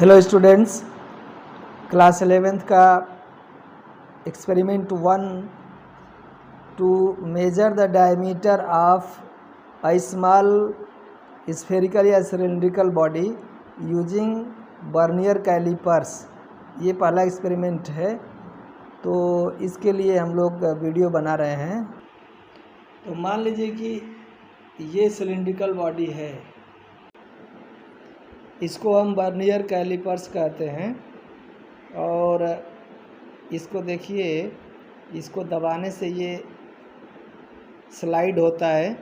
Hello students, class 11th का experiment 1 to measure the diameter of a small spherical या cylindrical body using vernier calipers, ये पहला experiment है। तो इसके लिए हम लोग वीडियो बना रहे हैं। तो मान लीजिए कि ये सिलेंड्रिकल बॉडी है, इसको हम वर्नियर कैलिपर्स कहते हैं। और इसको देखिए, इसको दबाने से ये स्लाइड होता है।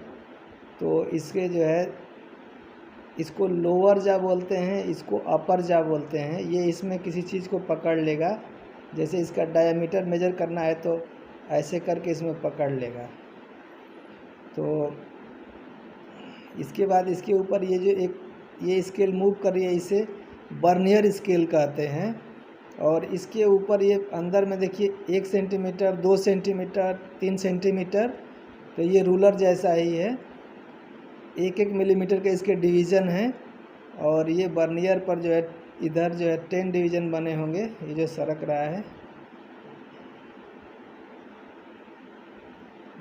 तो इसके जो है, इसको लोअर जा बोलते हैं, इसको अपर जा बोलते हैं। ये इसमें किसी चीज़ को पकड़ लेगा। जैसे इसका डायमीटर मेजर करना है तो ऐसे करके इसमें पकड़ लेगा। तो इसके बाद इसके ऊपर ये जो ये स्केल मूव कर रही है, इसे वर्नियर स्केल कहते हैं। और इसके ऊपर ये अंदर में देखिए 1 सेंटीमीटर, 2 सेंटीमीटर, 3 सेंटीमीटर, तो ये रूलर जैसा ही है। 1-1 मिलीमीटर के इसके डिवीज़न हैं। और ये वर्नियर पर जो है, इधर जो है 10 डिवीज़न बने होंगे। ये जो सरक रहा है,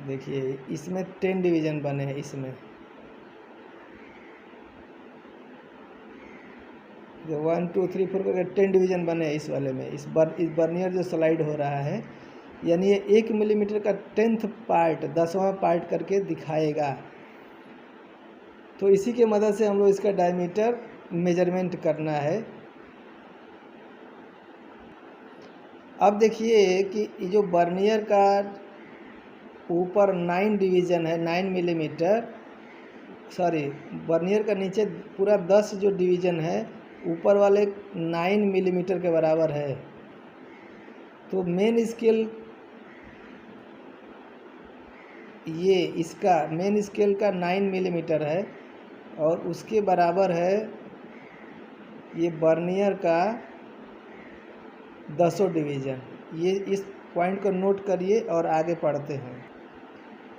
देखिए इसमें 10 डिवीज़न बने हैं। इसमें जो 1 2 3 4 करके 10 डिवीज़न बने हैं इस वाले में। इस वर्नियर जो स्लाइड हो रहा है, यानी ये 1 मिलीमीटर का 10th पार्ट, 10वां पार्ट करके दिखाएगा। तो इसी के मदद से हम लोग इसका डायमीटर मेजरमेंट करना है। अब देखिए कि ये जो वर्नियर का ऊपर 9 डिवीज़न है, 9 मिलीमीटर, सॉरी वर्नियर का नीचे पूरा 10 जो डिवीज़न है, ऊपर वाले 9 मिलीमीटर के बराबर है। तो मेन स्केल, ये इसका मेन स्केल का 9 मिलीमीटर है और उसके बराबर है ये वर्नियर का 10 डिवीज़न। ये इस पॉइंट को नोट करिए और आगे पढ़ते हैं।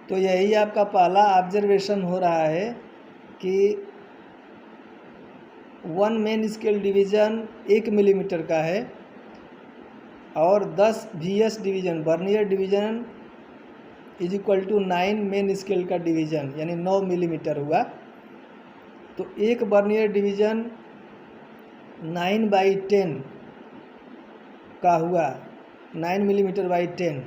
तो यही आपका पहला ऑब्जर्वेशन हो रहा है कि 1 मेन स्केल डिवीज़न 1 मिलीमीटर का है और 10 VS division, vernier division is equal to 9 main scale का डिवीज़न, यानी 9 मिलीमीटर हुआ। तो एक वर्नियर डिवीज़न 9/10 का हुआ, 9 मिलीमीटर बाई 10।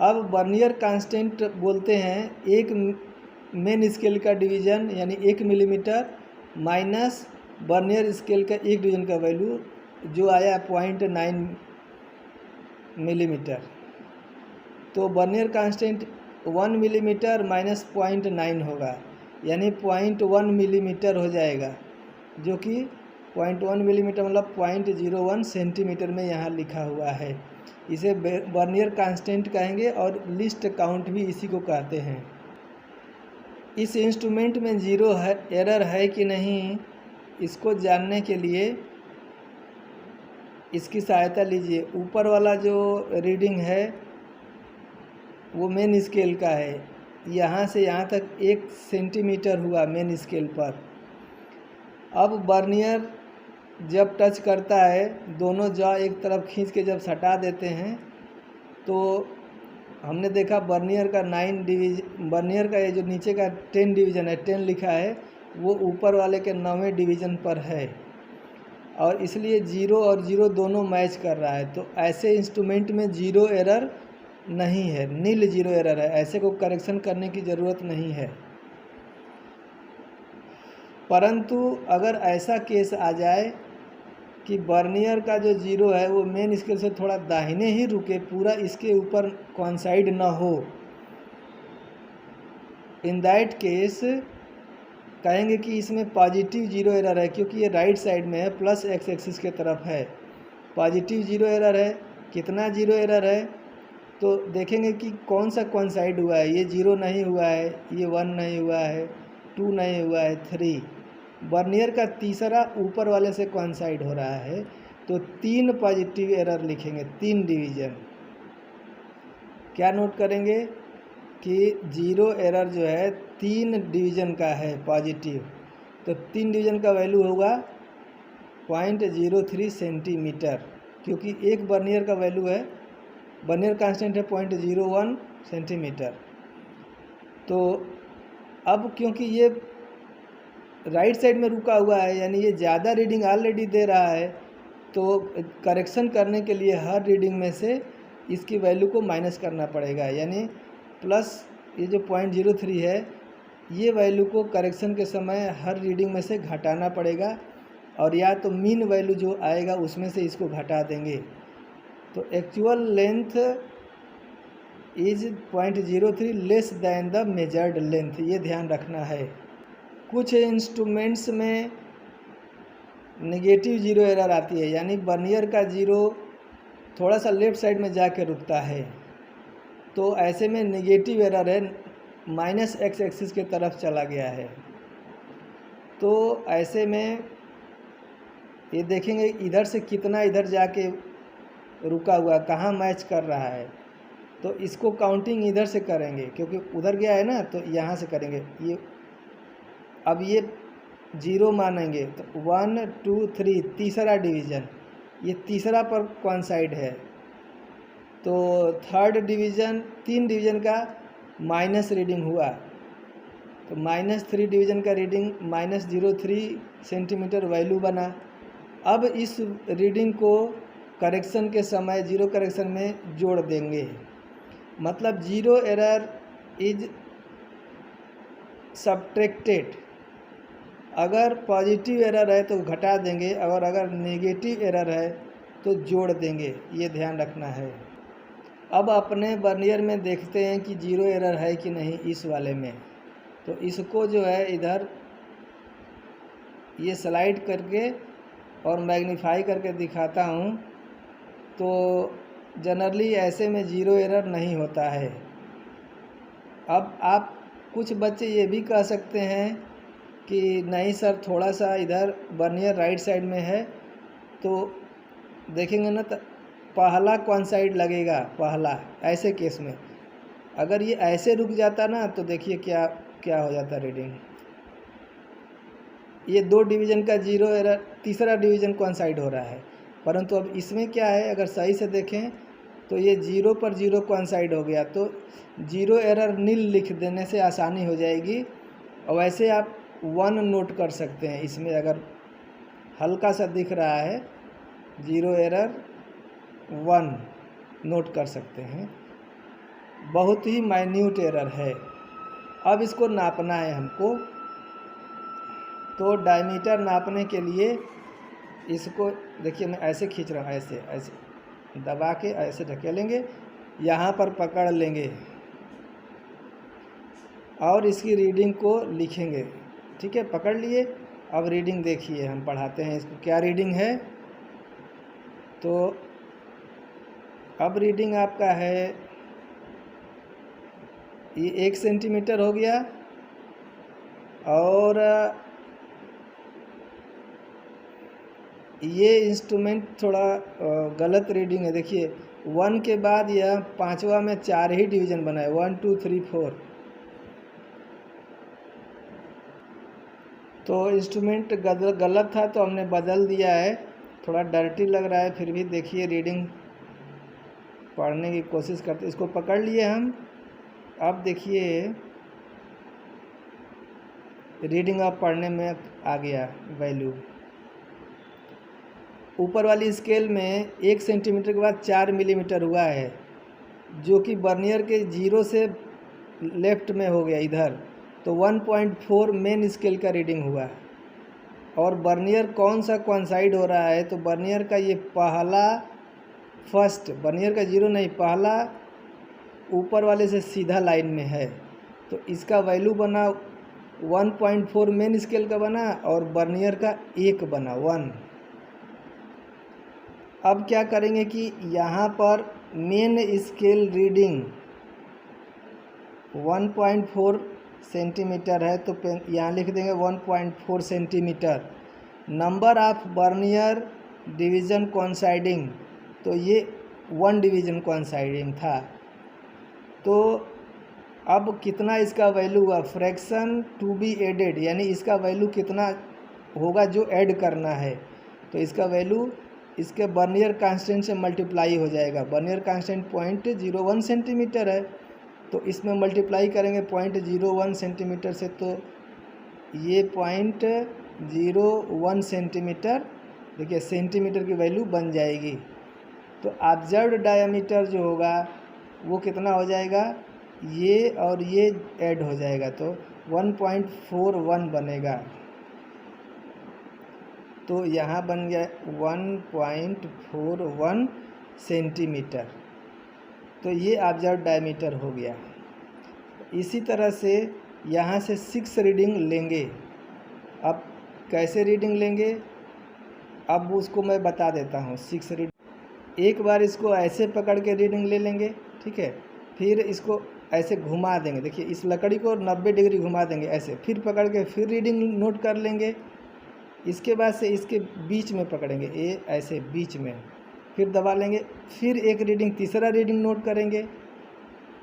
अब वर्नियर कांस्टेंट बोलते हैं एक मेन स्केल का डिवीज़न, यानी 1 मिलीमीटर माइनस वर्नियर स्केल का 1 डिवीज़न का वैल्यू जो आया 0.9 मिलीमीटर। तो वर्नियर कांस्टेंट 1 मिलीमीटर माइनस 0.9 होगा, यानी 0.1 मिलीमीटर हो जाएगा, जो कि 0.1 मिलीमीटर मतलब 0.01 सेंटीमीटर में यहाँ लिखा हुआ है। इसे वर्नियर कांस्टेंट कहेंगे और लिस्ट काउंट भी इसी को कहते हैं। इस इंस्ट्रूमेंट में जीरो एरर है कि नहीं, इसको जानने के लिए इसकी सहायता लीजिए। ऊपर वाला जो रीडिंग है वो मेन स्केल का है, यहाँ से यहाँ तक 1 सेंटीमीटर हुआ मेन स्केल पर। अब वर्नियर जब टच करता है, दोनों जॉ एक तरफ खींच के जब सटा देते हैं, तो हमने देखा वर्नियर का 9 डिवीज़न, वर्नियर का ये जो नीचे का 10 डिवीज़न है, 10 लिखा है, वो ऊपर वाले के 9वें डिवीज़न पर है। और इसलिए 0 और 0 दोनों मैच कर रहा है। तो ऐसे इंस्ट्रूमेंट में जीरो एरर नहीं है, नील जीरो एरर है। ऐसे को करेक्शन करने की ज़रूरत नहीं है। परंतु अगर ऐसा केस आ जाए कि वर्नियर का जो जीरो है वो मेन स्केल से थोड़ा दाहिने ही रुके, पूरा इसके ऊपर कॉन्साइड ना हो, इन दैट केस कहेंगे कि इसमें पॉजिटिव जीरो एरर है, क्योंकि ये राइट साइड में है, प्लस एक्स एक्सिस के तरफ है। पॉजिटिव जीरो एरर है। कितना जीरो एरर है, तो देखेंगे कि कौन सा कॉन्साइड हुआ है। ये 0 नहीं हुआ है, ये 1 नहीं हुआ है, 2 नहीं हुआ है, 3। वर्नियर का तीसरा ऊपर वाले से कॉन्साइड हो रहा है, तो 3 पॉजिटिव एरर लिखेंगे, 3 डिवीज़न। क्या नोट करेंगे कि जीरो एरर जो है 3 डिवीज़न का है पॉजिटिव। तो 3 डिवीज़न का वैल्यू होगा 0.03 सेंटीमीटर, क्योंकि एक बर्नियर का वैल्यू है, बर्नियर कांस्टेंट है 0.01 सेंटीमीटर। तो अब क्योंकि ये राइट साइड में रुका हुआ है, यानी ये ज़्यादा रीडिंग ऑलरेडी दे रहा है, तो करेक्शन करने के लिए हर रीडिंग में से इसकी वैल्यू को माइनस करना पड़ेगा, यानी प्लस ये जो 0.03 है, ये वैल्यू को करेक्शन के समय हर रीडिंग में से घटाना पड़ेगा, और या तो मीन वैल्यू जो आएगा उसमें से इसको घटा देंगे। तो actual length is 0.03 less than the measured length, ये ध्यान रखना है। कुछ इंस्ट्रूमेंट्स में नेगेटिव जीरो एरर आती है, यानी बर्नियर का जीरो थोड़ा सा लेफ़्ट साइड में जाके रुकता है, तो ऐसे में नेगेटिव एरर है, माइनस एक्स एक्सिस के तरफ चला गया है। तो ऐसे में ये देखेंगे इधर से कितना इधर जाके रुका हुआ, कहाँ मैच कर रहा है, तो इसको काउंटिंग इधर से करेंगे, क्योंकि उधर गया है ना, तो यहाँ से करेंगे। ये अब ये 0 मानेंगे, तो 1 2 3 तीसरा डिवीज़न, ये तीसरा पर कौन साइड है, तो थर्ड डिवीज़न, 3 डिवीज़न का माइनस रीडिंग हुआ, तो -3 डिवीज़न का रीडिंग -03 सेंटीमीटर वैल्यू बना। अब इस रीडिंग को करेक्शन के समय जीरो करेक्शन में जोड़ देंगे, मतलब जीरो एरर इज सब्ट्रैक्टेड। अगर पॉजिटिव एरर है तो घटा देंगे, और अगर नेगेटिव एरर है तो जोड़ देंगे, ये ध्यान रखना है। अब अपने बर्नियर में देखते हैं कि जीरो एरर है कि नहीं इस वाले में। तो इसको जो है इधर ये स्लाइड करके और मैग्नीफाई करके दिखाता हूँ, तो जनरली ऐसे में जीरो एरर नहीं होता है। अब आप कुछ बच्चे ये भी कह सकते हैं कि नहीं सर, थोड़ा सा इधर बर्नियर राइट साइड में है, तो देखेंगे ना तो पहला कौन साइड लगेगा, पहला। ऐसे केस में अगर ये ऐसे रुक जाता ना, तो देखिए क्या क्या हो जाता रीडिंग। ये 2 डिवीज़न का जीरो एरर, तीसरा डिवीज़न कौन साइड हो रहा है, परंतु अब इसमें क्या है, अगर सही से देखें तो ये 0 पर 0 कौन साइड हो गया, तो जीरो एरर नील लिख देने से आसानी हो जाएगी। और वैसे आप 1 नोट कर सकते हैं इसमें, अगर हल्का सा दिख रहा है जीरो एरर 1 नोट कर सकते हैं, बहुत ही माइन्यूट एरर है। अब इसको नापना है हमको, तो डायमीटर नापने के लिए इसको देखिए, मैं ऐसे खींच रहा हूँ, ऐसे ऐसे दबा के ऐसे ढकेलेंगे, यहाँ पर पकड़ लेंगे और इसकी रीडिंग को लिखेंगे। ठीक है, पकड़ लिए। अब रीडिंग देखिए, हम पढ़ाते हैं इसको क्या रीडिंग है। तो अब रीडिंग आपका है, ये 1 सेंटीमीटर हो गया, और ये इंस्ट्रूमेंट थोड़ा गलत रीडिंग है। देखिए 1 के बाद यह 5वां में 4 ही डिवीज़न बना है, 1 2 3 4। तो इंस्ट्रूमेंट गलत था, तो हमने बदल दिया है। थोड़ा डर्टी लग रहा है, फिर भी देखिए रीडिंग पढ़ने की कोशिश करते। इसको पकड़ लिए हम। अब देखिए रीडिंग अब पढ़ने में आ गया वैल्यू। ऊपर वाली स्केल में 1 सेंटीमीटर के बाद 4 मिलीमीटर हुआ है, जो कि बर्नियर के 0 से लेफ्ट में हो गया इधर। तो 1.4 मेन स्केल का रीडिंग हुआ। और बर्नियर कौन साइड हो रहा है, तो बर्नियर का ये पहला फर्स्ट, बर्नियर का 0 नहीं, पहला ऊपर वाले से सीधा लाइन में है। तो इसका वैल्यू बना 1.4 मेन स्केल का बना, और बर्नियर का 1 बना 1। अब क्या करेंगे कि यहाँ पर मेन स्केल रीडिंग 1.4 सेंटीमीटर है, तो यहाँ लिख देंगे 1.4 centimetre. Number of vernier division coinciding, तो ये 1 डिवीज़न कोइंसाइडिंग था। तो अब कितना इसका वैल्यू हुआ, फ्रैक्शन टू बी एडेड, यानी इसका वैल्यू कितना होगा जो ऐड करना है। तो इसका वैल्यू इसके बर्नियर कांस्टेंट से मल्टीप्लाई हो जाएगा। बर्नियर कांस्टेंट 0.01 सेंटीमीटर है, तो इसमें मल्टीप्लाई करेंगे 0.01 सेंटीमीटर से, तो ये 0.01 सेंटीमीटर, देखिए सेंटीमीटर की वैल्यू बन जाएगी। तो ऑब्जर्व्ड डायमीटर जो होगा वो कितना हो जाएगा, ये और ये ऐड हो जाएगा तो 1.41 बनेगा। तो यहाँ बन गया 1.41 सेंटीमीटर। तो ये ऑब्जर्व डायमीटर हो गया। इसी तरह से यहाँ से 6 रीडिंग लेंगे। अब कैसे रीडिंग लेंगे, अब उसको मैं बता देता हूँ। 6 रीडिंग, एक बार इसको ऐसे पकड़ के रीडिंग ले लेंगे, ठीक है। फिर इसको ऐसे घुमा देंगे, देखिए इस लकड़ी को 90 डिग्री घुमा देंगे ऐसे, फिर पकड़ के फिर रीडिंग नोट कर लेंगे। इसके बाद से इसके बीच में पकड़ेंगे, ये ऐसे बीच में, फिर दबा लेंगे, फिर एक रीडिंग, तीसरा रीडिंग नोट करेंगे,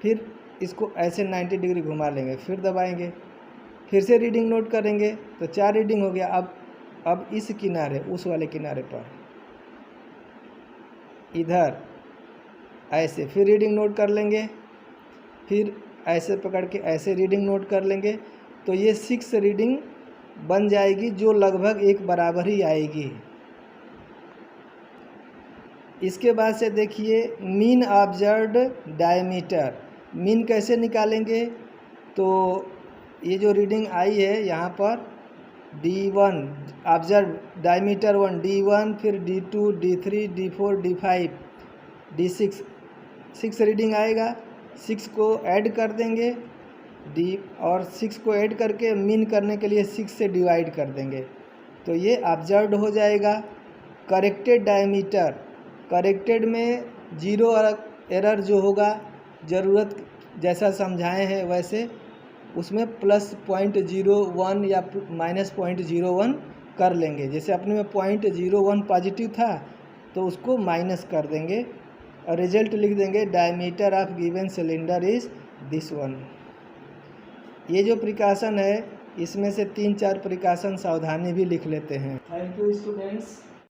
फिर इसको ऐसे 90 डिग्री घुमा लेंगे, फिर दबाएंगे, फिर से रीडिंग नोट करेंगे, तो 4 रीडिंग हो गया। अब इस किनारे, उस वाले किनारे पर इधर ऐसे फिर रीडिंग नोट कर लेंगे, फिर ऐसे पकड़ के ऐसे रीडिंग नोट कर लेंगे। तो ये 6 रीडिंग बन जाएगी, जो लगभग एक बराबर ही आएगी। इसके बाद से देखिए मीन ऑब्जर्व्ड डायमीटर। मीन कैसे निकालेंगे, तो ये जो रीडिंग आई है यहाँ पर D1 ऑब्जर्व डायमीटर 1, D1, फिर D2, D3, D4, D5, D6, 6 reading आएगा। 6 को ऐड कर देंगे और 6 को ऐड करके मीन करने के लिए 6 से डिवाइड कर देंगे, तो ये ऑब्जर्व्ड हो जाएगा। करेक्टेड डायमीटर, करेक्टेड में 0 एरर जो होगा, ज़रूरत जैसा समझाए हैं वैसे, उसमें +0.01 या -0.01 कर लेंगे। जैसे अपने में 0.01 पॉजिटिव था तो उसको माइनस कर देंगे और रिजल्ट लिख देंगे diameter of given cylinder is this one. ये जो प्रिकॉशन है इसमें से 3-4 प्रिकॉशन सावधानी भी लिख लेते हैं। Thank you students.